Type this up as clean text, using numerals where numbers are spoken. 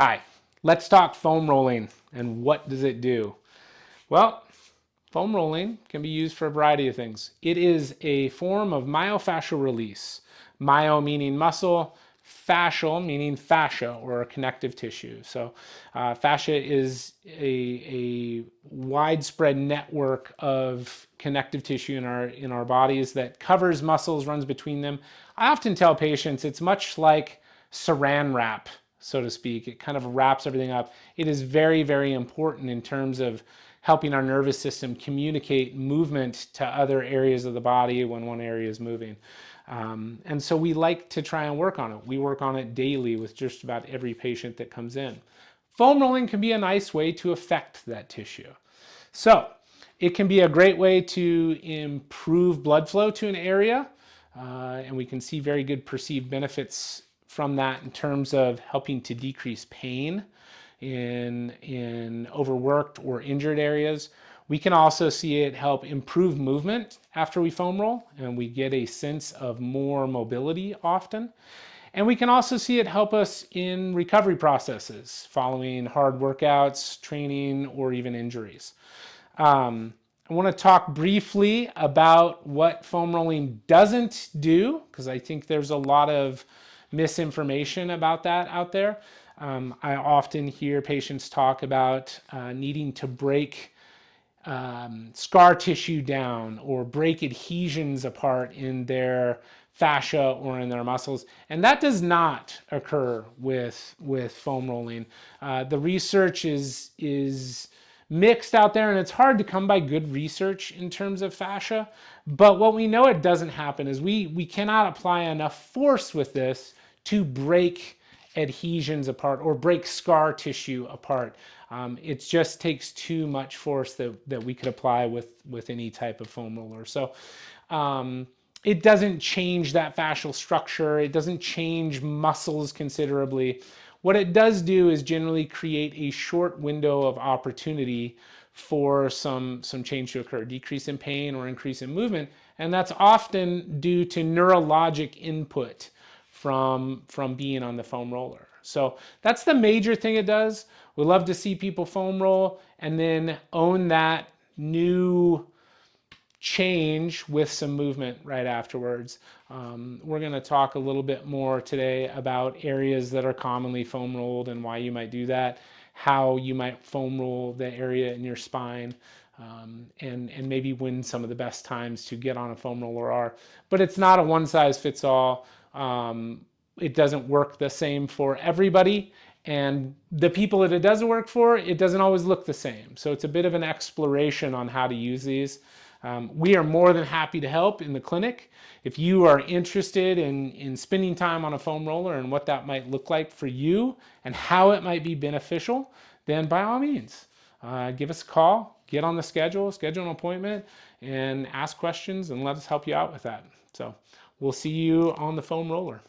Hi, let's talk foam rolling and what does it do? Well, foam rolling can be used for a variety of things. It is a form of myofascial release. Myo meaning muscle, fascial meaning fascia or connective tissue. So fascia is a widespread network of connective tissue in our bodies that covers muscles, runs between them. I often tell patients it's much like saran wrap, so to speak. It kind of wraps everything up. It is very, very important in terms of helping our nervous system communicate movement to other areas of the body when one area is moving. And so we like to try and work on it. We work on it daily with just about every patient that comes in. Foam rolling can be a nice way to affect that tissue. So it can be a great way to improve blood flow to an area, and we can see very good perceived benefits from that in terms of helping to decrease pain in overworked or injured areas. We can also see it help improve movement after we foam roll, and we get a sense of more mobility often. And we can also see it help us in recovery processes following hard workouts, training, or even injuries. I want to talk briefly about what foam rolling doesn't do, because I think there's a lot of misinformation about that out there. I often hear patients talk about needing to break scar tissue down or break adhesions apart in their fascia or in their muscles, and that does not occur with foam rolling. The research is mixed out there, and it's hard to come by good research in terms of fascia. But what we know it doesn't happen is we cannot apply enough force with this to break adhesions apart or break scar tissue apart. It just takes too much force that we could apply with any type of foam roller. So it doesn't change that fascial structure. It doesn't change muscles considerably. What it does do is generally create a short window of opportunity for some change to occur, decrease in pain or increase in movement. And that's often due to neurologic input from being on the foam roller. So that's the major thing it does. We love to see people foam roll and then own that new change with some movement right afterwards. We're going to talk a little bit more today about areas that are commonly foam rolled and why you might do that, how you might foam roll the area in your spine, and maybe when some of the best times to get on a foam roller are. But it's not a one size fits all. It doesn't work the same for everybody. And the people that it doesn't work for, it doesn't always look the same. So it's a bit of an exploration on how to use these. We are more than happy to help in the clinic. If you are interested in spending time on a foam roller and what that might look like for you and how it might be beneficial, then by all means, give us a call, get on the schedule an appointment, and ask questions and let us help you out with that. So we'll see you on the foam roller.